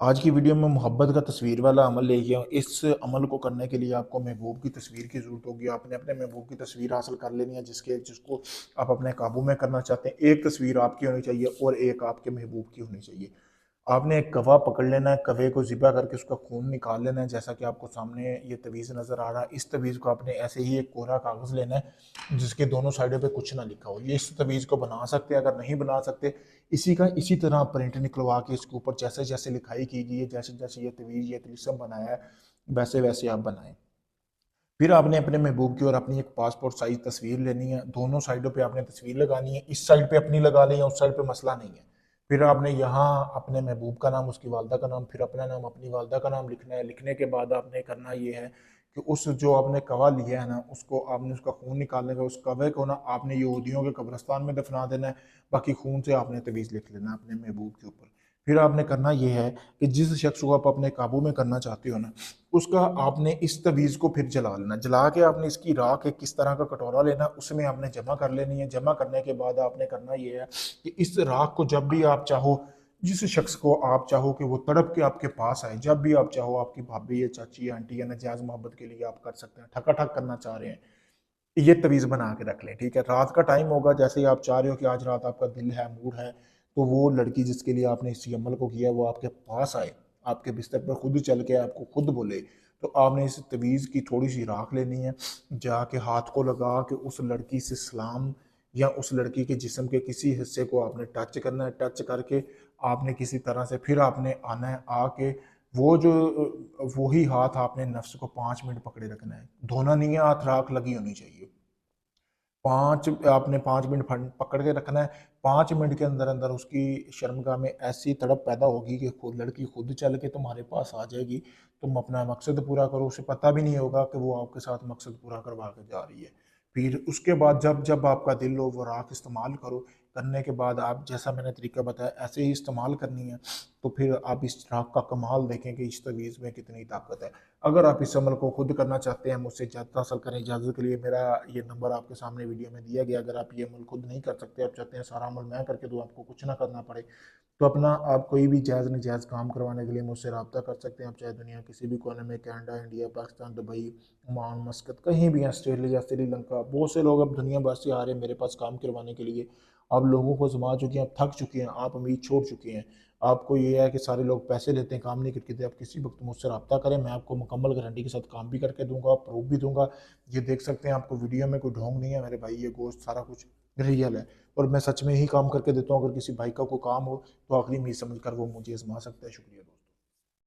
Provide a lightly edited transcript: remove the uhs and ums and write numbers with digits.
आज की वीडियो में मोहब्बत का तस्वीर वाला अमल लेके आया हूँ। इस अमल को करने के लिए आपको महबूब की तस्वीर की ज़रूरत होगी। आपने अपने महबूब की तस्वीर हासिल कर लेनी है जिसको आप अपने काबू में करना चाहते हैं। एक तस्वीर आपकी होनी चाहिए और एक आपके महबूब की होनी चाहिए। आपने एक कवा पकड़ लेना है, कवे को ज़िबा करके उसका खून निकाल लेना है, जैसा कि आपको सामने ये तवीज़ नज़र आ रहा है। इस तवीज़ को आपने ऐसे ही एक कोरा कागज़ लेना है जिसके दोनों साइडों पे कुछ ना लिखा हो। ये इस तवीज़ को बना सकते हैं, अगर नहीं बना सकते इसी तरह प्रिंट निकलवा के इसके ऊपर जैसे जैसे लिखाई की गई है, जैसे जैसे ये तवीज़ ये तिलिस्म बनाया है, वैसे वैसे आप बनाएं। फिर आपने अपने महबूब की और अपनी एक पासपोर्ट साइज तस्वीर लेनी है। दोनों साइडों पे आपने तस्वीर लगानी है। इस साइड पे अपनी लगा लें या उस साइड पे मसला नहीं है। फिर आपने यहाँ अपने महबूब का नाम, उसकी वालदा का नाम, फिर अपना नाम, अपनी वालदा का नाम लिखना है। लिखने के बाद आपने करना ये है कि उस जो आपने कवा लिया है ना, उसको आपने उसका खून निकालने का, उस कवे को ना आपने यहूदियों के कब्रिस्तान में दफना देना है। बाकी खून से आपने तवीज़ लिख लेना है अपने महबूब के ऊपर। फिर आपने करना ये है कि जिस शख्स को आप अपने काबू में करना चाहते हो ना, उसका आपने इस तवीज़ को फिर जला लेना। जला के आपने इसकी राख एक किस तरह का कटोरा लेना, उसमें आपने जमा कर लेनी है। जमा करने के बाद आपने करना ये है कि इस राख को जब भी आप चाहो, जिस शख्स को आप चाहो कि वो तड़प के आपके पास आए, जब भी आप चाहो, आपकी भाभी या चाची या आंटी या नजायज़ मोहब्बत के लिए आप कर सकते हैं। ठकाठक करना चाह रहे हैं, ये तवीज़ बना के रख लें, ठीक है। रात का टाइम होगा, जैसे ही आप चाह रहे हो कि आज रात आपका दिल है, मूड है, तो वो लड़की जिसके लिए आपने इस अमल को किया वो आपके पास आए, आपके बिस्तर पर खुद चल के आपको खुद बोले, तो आपने इस तवीज़ की थोड़ी सी राख लेनी है। जाके हाथ को लगा के उस लड़की से सलाम या उस लड़की के जिस्म के किसी हिस्से को आपने टच करना है। टच करके आपने किसी तरह से फिर आपने आना है, आके वो जो वही हाथ आपने नफ्स को 5 मिनट पकड़े रखना है। धोना नहीं है, हाथ, राख लगी होनी चाहिए। 5 मिनट पकड़ के रखना है। 5 मिनट के अंदर अंदर उसकी शर्मगाह में ऐसी तड़प पैदा होगी कि खुद लड़की खुद चल के तुम्हारे पास आ जाएगी। तुम अपना मकसद पूरा करो, उसे पता भी नहीं होगा कि वो आपके साथ मकसद पूरा करवा के जा रही है। फिर उसके बाद जब जब आपका दिल हो वो राख इस्तेमाल करो। करने के बाद आप जैसा मैंने तरीका बताया ऐसे ही इस्तेमाल करनी है। तो फिर आप इस राख का कमाल देखें कि इस तवीज़ में कितनी ताकत है। अगर आप इस अमल को खुद करना चाहते हैं, मुझसे इजाज़त हासिल करें। इजाज़त के लिए मेरा ये नंबर आपके सामने वीडियो में दिया गया। अगर आप ये अमल खुद नहीं कर सकते, आप चाहते हैं सारा अमल मैं करके दूँ, आपको कुछ ना करना पड़े, तो अपना आप कोई भी जायज़ नाजायज़ काम करवाने के लिए मुझसे रब्ता कर सकते हैं। आप चाहे दुनिया किसी भी कोने में, Canada, India, Pakistan, Dubai, Oman, मस्कत, कहीं भी हैं, ऑस्ट्रेलिया, श्रीलंका, बहुत से लोग अब दुनिया भर से आ रहे हैं मेरे पास काम करवाने के लिए। आप लोगों को आज़मा चुके हैं, आप थक चुके हैं, आप उम्मीद छोड़ चुके हैं। आपको ये है कि सारे लोग पैसे लेते हैं, काम नहीं करके देते। आप किसी वक्त मुझसे रब्ता करें, मैं आपको मुकम्मल गारंटी के साथ काम भी करके दूंगा, प्रूफ भी दूंगा। ये देख सकते हैं, आपको वीडियो में कोई ढोंग नहीं है मेरे भाई, ये गोश्त सारा कुछ रियल है और मैं सच में ही काम करके देता हूँ। अगर किसी भाई का कोई काम हो तो आखिरी उम्मीद समझ कर वो मुझे आजमा सकता है। शुक्रिया दोस्तों।